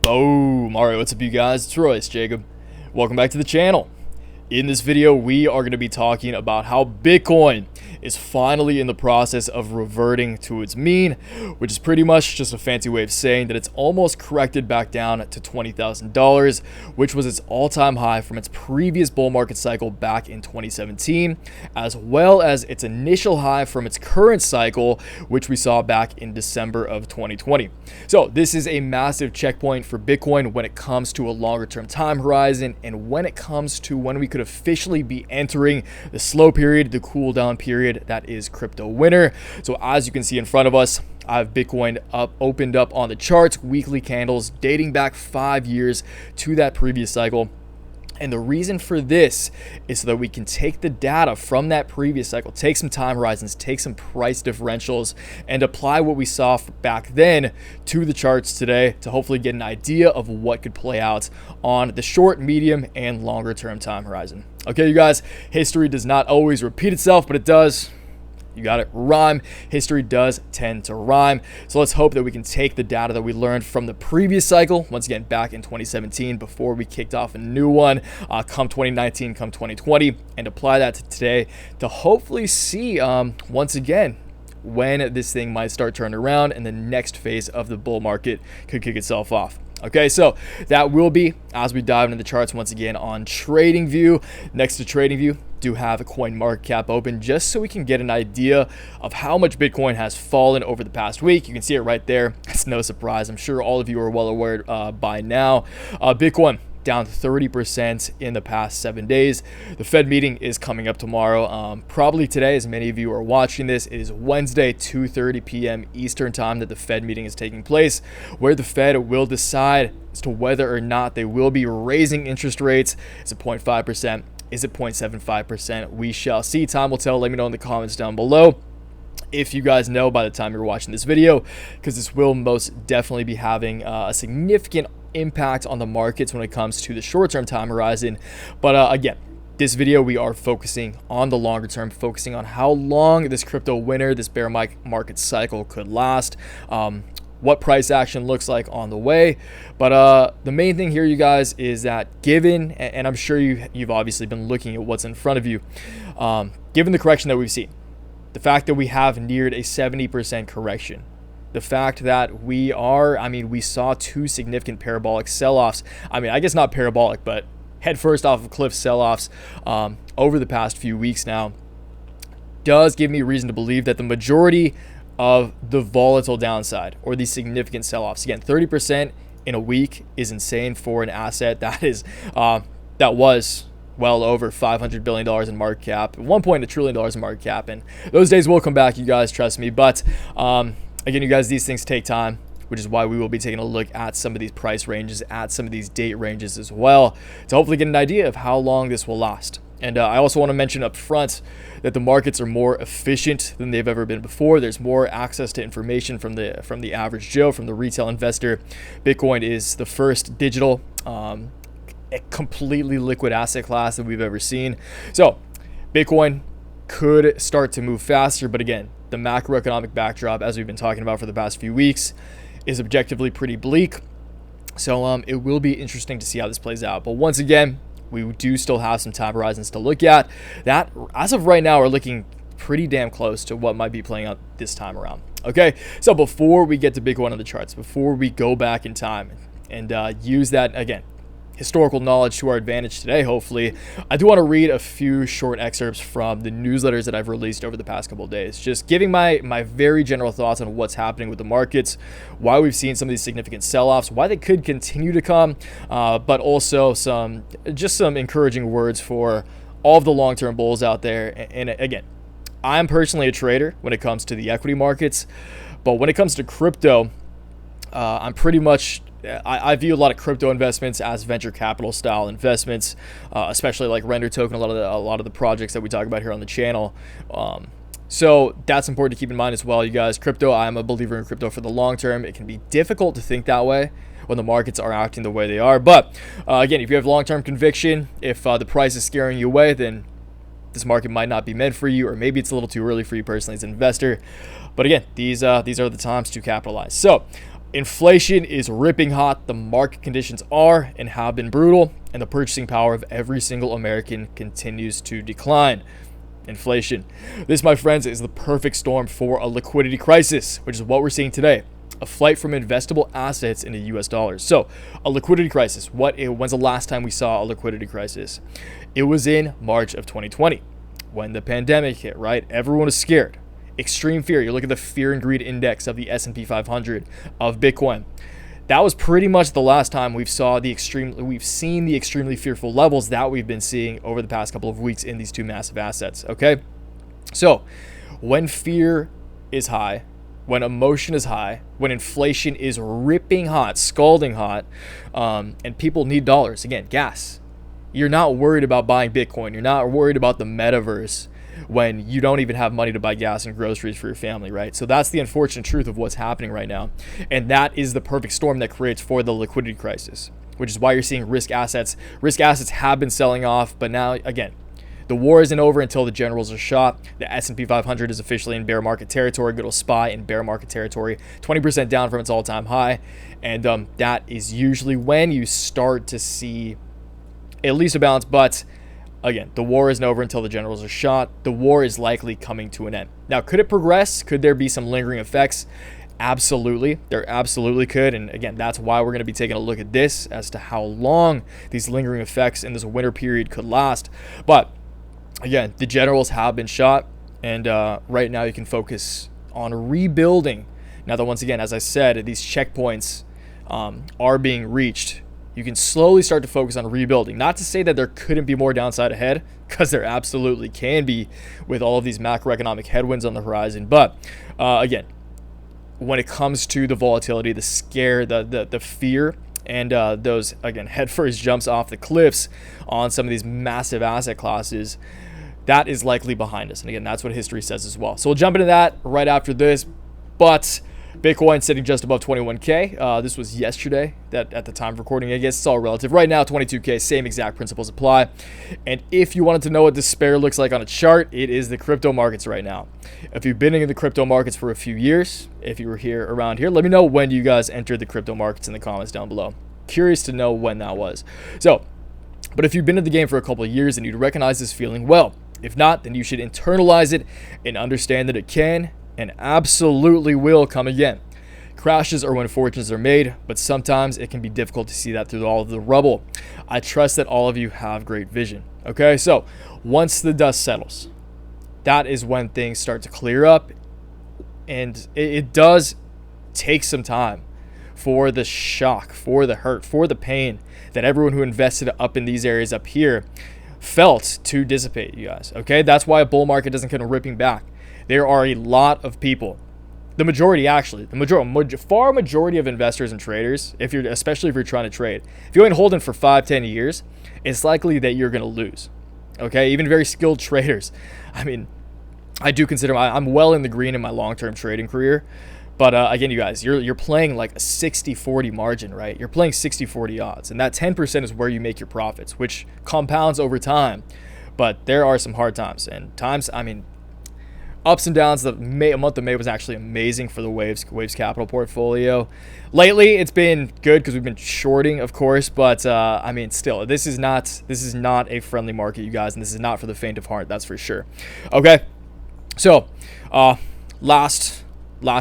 Boom! Alright, what's up you guys? It's Royce Jacob. Welcome back to the channel. In this video, we are going to be talking about how Bitcoin is finally in the process of reverting to its mean, which is pretty much just a fancy way of saying that it's almost corrected back down to $20,000, which was its all-time high from its previous bull market cycle back in 2017, as well as its initial high from its current cycle, which we saw back in December of 2020. So this is a massive checkpoint for Bitcoin when it comes to a longer-term time horizon, and when it comes to when we could officially be entering the slow period, the cool down period that is crypto winter. So as you can see in front of us, I have Bitcoin opened up on the charts, weekly candles dating back 5 years to that previous cycle. And the reason for this is so that we can take the data from that previous cycle, take some time horizons, take some price differentials, and apply what we saw back then to the charts today to hopefully get an idea of what could play out on the short, medium, and longer term time horizon. Okay, you guys, history does not always repeat itself, but it does. You got it, rhyme. History does tend to rhyme. So let's hope that we can take the data that we learned from the previous cycle, once again back in 2017 before we kicked off a new one, come 2019, come 2020, and apply that to today to hopefully see once again when this thing might start turning around and the next phase of the bull market could kick itself off. Okay, so that will be as we dive into the charts once again on TradingView. Next to TradingView, do have a coin market cap open just so we can get an idea of how much Bitcoin has fallen over the past week. You can see it right there. It's no surprise. I'm sure all of you are well aware by now. Bitcoin down 30% in the past 7 days. The Fed meeting is coming up tomorrow. Probably today, as many of you are watching this, it is Wednesday, 2:30 p.m. Eastern time that the Fed meeting is taking place, where the Fed will decide as to whether or not they will be raising interest rates. Is it 0.5%? Is it 0.75%? We shall see. Time will tell. Let me know in the comments down below if you guys know by the time you're watching this video, because this will most definitely be having a significant impact on the markets when it comes to the short-term time horizon. But again, this video we are focusing on the longer term, focusing on how long this crypto winter, this bear market cycle could last, what price action looks like on the way. But the main thing here, you guys, is that given, and I'm sure you've obviously been looking at what's in front of you, given the correction that we've seen, the fact that we have neared a 70% correction, the fact that we saw two significant parabolic sell-offs. I guess not parabolic, but head first off of cliff sell-offs over the past few weeks now, does give me reason to believe that the majority of the volatile downside or the significant sell-offs, again, 30% in a week is insane for an asset that is that was well over $500 billion in market cap, at one point $1 trillion in market cap, and those days will come back, you guys, trust me. But again, you guys, these things take time, which is why we will be taking a look at some of these price ranges, at some of these date ranges as well, to hopefully get an idea of how long this will last. And I also want to mention up front that the markets are more efficient than they've ever been before. There's more access to information from the average Joe, from the retail investor. Bitcoin is the first digital, completely liquid asset class that we've ever seen. So Bitcoin could start to move faster, but again, the macroeconomic backdrop, as we've been talking about for the past few weeks, is objectively pretty bleak. So it will be interesting to see how this plays out. But once again, we do still have some time horizons to look at that, as of right now, are looking pretty damn close to what might be playing out this time around. Okay, so before we get to Bitcoin on the charts, before we go back in time and use that, again, historical knowledge to our advantage today, hopefully, I do want to read a few short excerpts from the newsletters that I've released over the past couple of days, just giving my very general thoughts on what's happening with the markets, why we've seen some of these significant sell-offs, why they could continue to come, but also some encouraging words for all of the long-term bulls out there. And again, I'm personally a trader when it comes to the equity markets, but when it comes to crypto, I'm pretty much, I view a lot of crypto investments as venture capital style investments, especially like Render Token, a lot of the projects that we talk about here on the channel. So that's important to keep in mind as well, you guys. Crypto, I'm a believer in crypto for the long term. It can be difficult to think that way when the markets are acting the way they are. But again, if you have long-term conviction, if the price is scaring you away, then this market might not be meant for you, or maybe it's a little too early for you personally as an investor. But again, these are the times to capitalize. So Inflation is ripping hot. The market conditions are and have been brutal, and the purchasing power of every single American continues to decline. Inflation. This, my friends, is the perfect storm for a liquidity crisis, which is what we're seeing today. A flight from investable assets into US dollars. So, a liquidity crisis. When's the last time we saw a liquidity crisis? It was in March of 2020 when the pandemic hit, right? Everyone was scared. Extreme fear. You look at the fear and greed index of the S&P 500 of Bitcoin. That was pretty much the last time we've seen the extremely fearful levels that we've been seeing over the past couple of weeks in these two massive assets. Okay, so when fear is high, when emotion is high, when inflation is ripping hot, scalding hot, and people need dollars, again, gas, you're not worried about buying Bitcoin. You're not worried about the metaverse when you don't even have money to buy gas and groceries for your family, right? So that's the unfortunate truth of what's happening right now. And that is the perfect storm that creates for the liquidity crisis, which is why you're seeing risk assets. Risk assets have been selling off, but now, again, the war isn't over until the generals are shot. The S&P 500 is officially in bear market territory. Good old SPY in bear market territory, 20% down from its all-time high. And that is usually when you start to see at least a balance, but again, the war isn't over until the generals are shot. The war is likely coming to an end. Now, could it progress? Could there be some lingering effects? Absolutely. There absolutely could. And again, that's why we're going to be taking a look at this as to how long these lingering effects in this winter period could last. But again, the generals have been shot. And right now you can focus on rebuilding. Now that, once again, as I said, these checkpoints are being reached, you can slowly start to focus on rebuilding. Not to say that there couldn't be more downside ahead, because there absolutely can be with all of these macroeconomic headwinds on the horizon. But again, when it comes to the volatility, the scare, the fear, and those, again, headfirst jumps off the cliffs on some of these massive asset classes, that is likely behind us. And again, that's what history says as well. So we'll jump into that right after this. But Bitcoin sitting just above 21K. This was yesterday, that at the time of recording, I guess it's all relative. Right now, 22K, same exact principles apply. And if you wanted to know what despair looks like on a chart, it is the crypto markets right now. If you've been in the crypto markets for a few years, if you were around here, let me know when you guys entered the crypto markets in the comments down below. Curious to know when that was. So, but if you've been in the game for a couple of years, then you'd recognize this feeling well. If not, then you should internalize it and understand that it can and absolutely will come again. Crashes are when fortunes are made, but sometimes it can be difficult to see that through all of the rubble. I trust that all of you have great vision. Okay, so once the dust settles, that is when things start to clear up, and it does take some time for the shock, for the hurt, for the pain that everyone who invested up in these areas up here felt to dissipate, you guys. Okay, that's why a bull market doesn't come ripping back. There are a lot of people, the majority actually, far majority of investors and traders, especially if you're trying to trade, if you ain't holding for 5-10 years, it's likely that you're going to lose. Okay, even very skilled traders. I mean, I do consider I'm well in the green in my long-term trading career, but again, you guys, you're playing like a 60-40 margin, right? You're playing 60-40 odds, and that 10% is where you make your profits, which compounds over time. But there are some hard times, and times, I mean, ups and downs. The month of May was actually amazing for the Waves Capital portfolio. Lately, it's been good because we've been shorting, of course, but I mean, still, this is not a friendly market, you guys, and this is not for the faint of heart. That's for sure. Okay, so last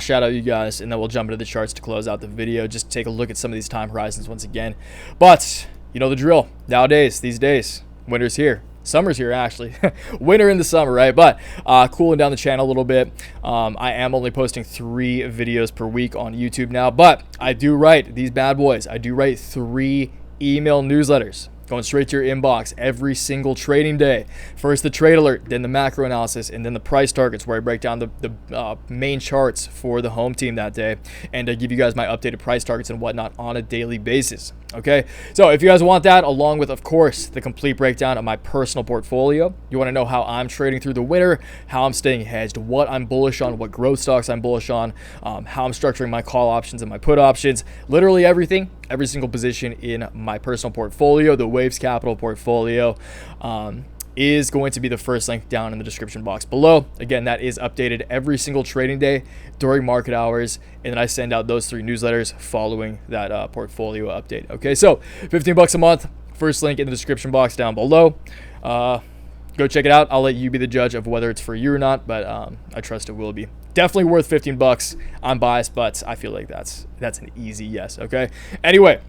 shout out, you guys, and then we'll jump into the charts to close out the video. Just take a look at some of these time horizons once again. But you know the drill. Nowadays, these days, winter's here. Summer's here, actually. Winter in the summer, right? But cooling down the channel a little bit. I am only posting 3 videos per week on YouTube now, but I do write these bad boys. I do write 3 email newsletters going straight to your inbox every single trading day. First the trade alert, then the macro analysis, and then the price targets, where I break down the main charts for the home team that day, and I give you guys my updated price targets and whatnot on a daily basis. Okay, so if you guys want that, along with, of course, the complete breakdown of my personal portfolio, you want to know how I'm trading through the winter, how I'm staying hedged, what I'm bullish on, what growth stocks I'm bullish on, how I'm structuring my call options and my put options, literally everything, every single position in my personal portfolio, the Waves Capital portfolio. is going to be the first link down in the description box below. Again, that is updated every single trading day during market hours, and then I send out those 3 newsletters following that portfolio update. Okay, so $15 a month, first link in the description box down below. Go check it out. I'll let you be the judge of whether it's for you or not, but I trust it will be. Definitely worth $15. I'm biased, but I feel like that's an easy yes. Okay, anyway,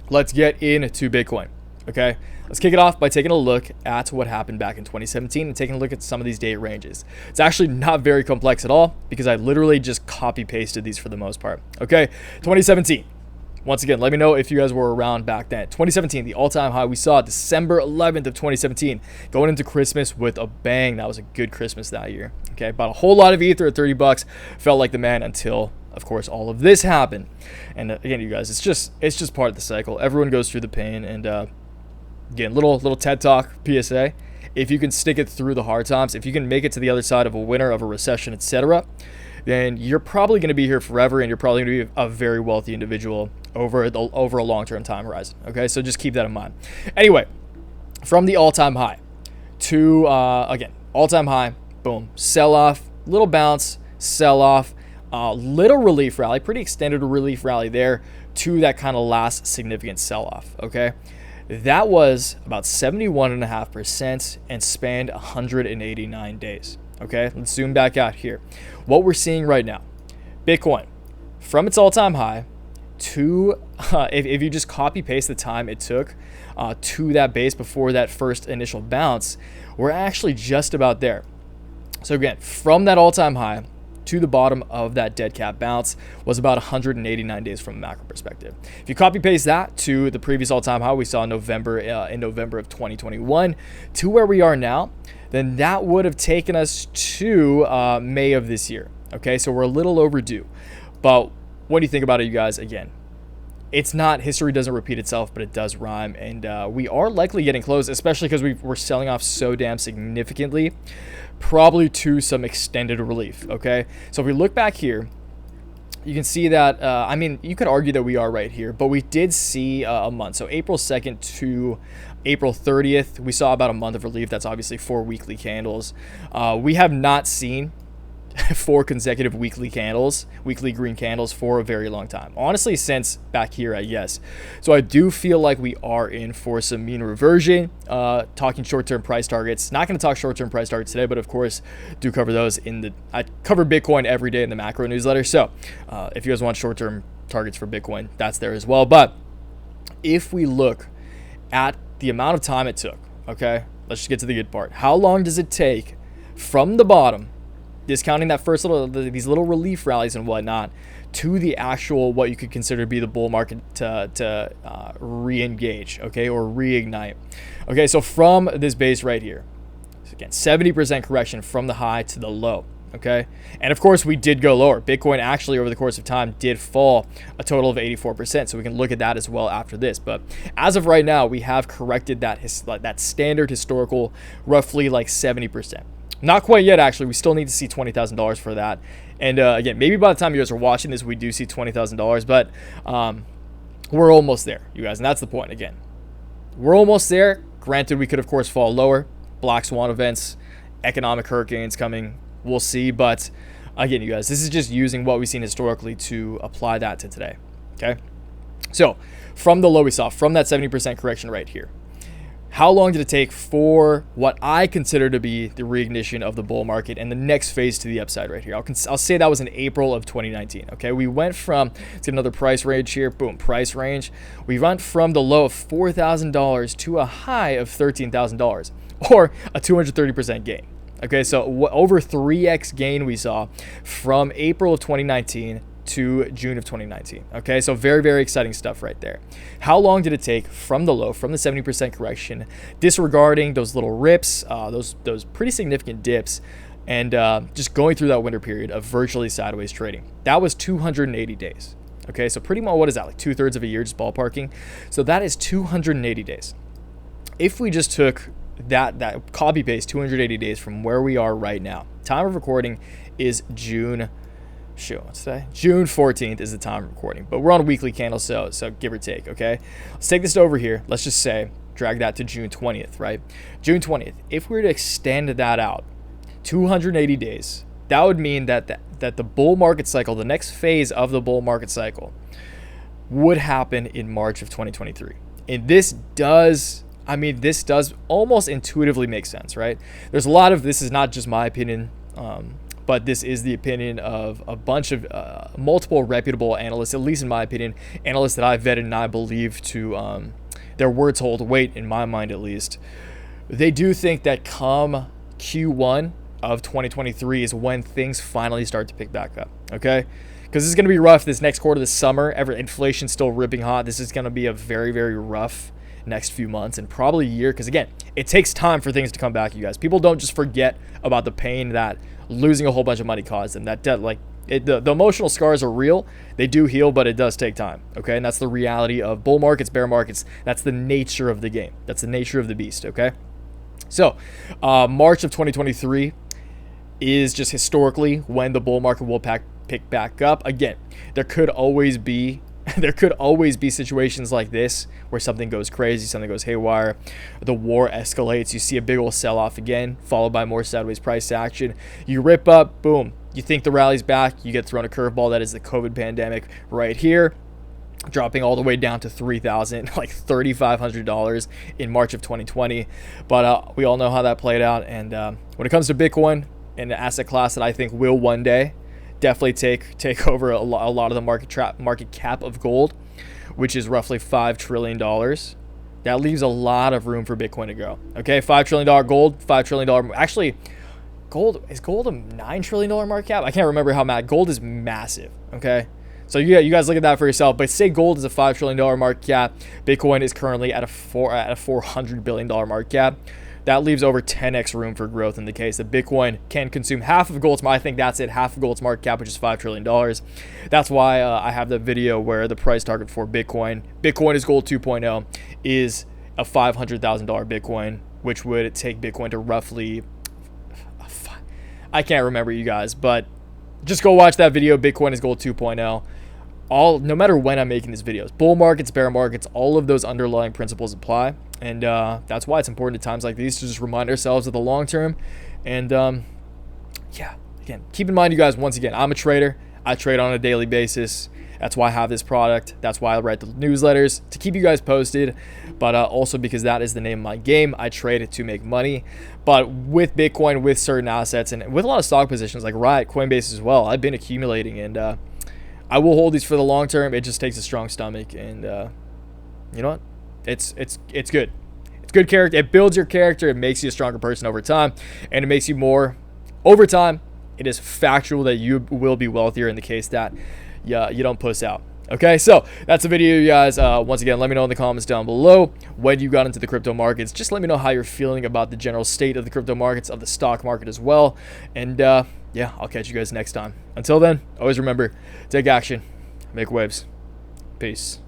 let's get into Bitcoin. Okay, let's kick it off by taking a look at what happened back in 2017 and taking a look at some of these date ranges. It's actually not very complex at all because I literally just copy pasted these for the most part. Okay, 2017. Once again, let me know if you guys were around back then. 2017, the all-time high we saw December 11th of 2017, going into Christmas with a bang. That was a good Christmas that year. Okay, bought a whole lot of Ether at $30. Felt like the man until, of course, all of this happened. And again, you guys, it's just part of the cycle. Everyone goes through the pain. And again, little TED Talk PSA. If you can stick it through the hard times, if you can make it to the other side of a winter, of a recession, etc., then you're probably going to be here forever, and you're probably going to be a very wealthy individual over a long-term time horizon. Okay, so just keep that in mind. Anyway, from the all-time high to again, all-time high, boom, sell-off, little bounce, sell-off, little relief rally, pretty extended relief rally there to that kind of last significant sell-off. Okay, that was about 71.5% and spanned 189 days. Okay, let's zoom back out here. What we're seeing right now, Bitcoin, from its all-time high to, if you just copy paste the time it took to that base before that first initial bounce, we're actually just about there. So again, from that all-time high to the bottom of that dead cat bounce was about 189 days from a macro perspective. If you copy paste that to the previous all-time high we saw in November of 2021 to where we are now, then that would have taken us to May of this year. Okay, so we're a little overdue. But when you think about it, you guys, again, it's not, history doesn't repeat itself, but it does rhyme. And we are likely getting close, especially because we're selling off so damn significantly, probably to some extended relief. Okay, so if we look back here, you can see that, I mean, you could argue that we are right here, but we did see a month. So April 2nd to April 30th, we saw about a month of relief. That's obviously 4 weekly candles. We have not seen 4 consecutive weekly green candles for a very long time. Honestly, since back here, I guess. So I do feel like we are in for some mean reversion. Talking short-term price targets. Not going to talk short-term price targets today, but of course, do cover those I cover Bitcoin every day in the macro newsletter. So if you guys want short-term targets for Bitcoin, that's there as well. But if we look at the amount of time it took, okay, let's just get to the good part. How long does it take from the bottom, discounting that first these little relief rallies and whatnot, to the actual what you could consider to be the bull market to re-engage, okay, or reignite? Okay, so from this base right here, so again, 70% correction from the high to the low. Okay, and of course we did go lower. Bitcoin actually over the course of time did fall a total of 84%, so we can look at that as well after this. But as of right now, we have corrected that standard historical roughly like 70%. Not quite yet, actually. We still need to see $20,000 for that. And again, maybe by the time you guys are watching this, we do see $20,000, but we're almost there, you guys. And that's the point. Again, we're almost there. Granted, we could of course fall lower. Black swan events, economic hurricanes coming. We'll see, but again, you guys, this is just using what we've seen historically to apply that to today. Okay, so from the low we saw, from that 70% correction right here, how long did it take for what I consider to be the reignition of the bull market and the next phase to the upside right here? I'll say that was in April of 2019. Okay, we went from, let's get another price range here, boom, price range. We went from the low of $4,000 to a high of $13,000, or a 230% gain. Okay, so over 3x gain we saw from April of 2019 to June of 2019. Okay, so very, very exciting stuff right there. How long did it take from the low, from the 70% correction, disregarding those little rips, those pretty significant dips, and just going through that winter period of virtually sideways trading? That was 280 days. Okay, so pretty much, what is that, like 2/3 of a year, just ballparking? So that is 280 days. If we just took that copy paste 280 days from where we are right now, time of recording is June 14th is the time of recording, but we're on a weekly candle, so give or take. Okay, let's take this over here. Let's just say drag that to June 20th, right? June 20th. If we were to extend that out 280 days, that would mean that the bull market cycle, the next phase of the bull market cycle, would happen in March of 2023. And this does almost intuitively make sense, right? There's a lot of, this is not just my opinion, but this is the opinion of a bunch of multiple reputable analysts, at least in my opinion, analysts that I've vetted and I believe to their words hold weight in my mind at least. They do think that come Q1 of 2023 is when things finally start to pick back up, okay? Because this is going to be rough this next quarter, this summer. Inflation's still ripping hot. This is going to be a very, very rough next few months and probably a year, because again, it takes time for things to come back, you guys. People don't just forget about the pain that losing a whole bunch of money caused them. That debt, the emotional scars are real. They do heal, but it does take time, okay? And that's the reality of bull markets, bear markets. That's the nature of the game. That's the nature of the beast, okay? So March of 2023 is just historically when the bull market will pick back up. Again, there could always be situations like this where something goes crazy, something goes haywire, the war escalates, you see a big old sell-off again, followed by more sideways price action. You rip up, boom, you think the rally's back, you get thrown a curveball. That is the COVID pandemic right here, dropping all the way down to $3,000, like $3,500 in March of 2020. But we all know how that played out. And when it comes to Bitcoin, an asset class that I think will one day definitely take over a lot of the market cap of gold, which is roughly $5 trillion. That leaves a lot of room for Bitcoin to grow. Okay, $5 trillion gold, $5 trillion. Actually, is gold a $9 trillion market cap? I can't remember how mad. Gold is massive. Okay, so you guys look at that for yourself. But say gold is a $5 trillion market cap. Bitcoin is currently at a $400 billion market cap. That leaves over 10x room for growth in the case that Bitcoin can consume half of gold's. I think that's it, half of gold's market cap, which is $5 trillion. That's why I have the video where the price target for Bitcoin is gold 2.0, is a $500,000 Bitcoin, which would take Bitcoin to roughly, I can't remember, you guys, but just go watch that video. Bitcoin is gold 2.0. No matter when I'm making these videos, bull markets, bear markets, all of those underlying principles apply. And that's why it's important at times like these to just remind ourselves of the long term. And yeah, again, keep in mind, you guys, once again, I'm a trader. I trade on a daily basis. That's why I have this product. That's why I write the newsletters, to keep you guys posted, but also because that is the name of my game. I trade it to make money. But with Bitcoin, with certain assets, and with a lot of stock positions like Riot, Coinbase as well, I've been accumulating, and I will hold these for the long term. It just takes a strong stomach, and you know what? It's good. It's good character. It builds your character. It makes you a stronger person over time, and it makes you more over time. It is factual that you will be wealthier in the case that you don't puss out. Okay, so that's the video, you guys. Once again, let me know in the comments down below when you got into the crypto markets. Just let me know how you're feeling about the general state of the crypto markets, of the stock market as well. And yeah, I'll catch you guys next time. Until then, always remember, take action, make waves. Peace.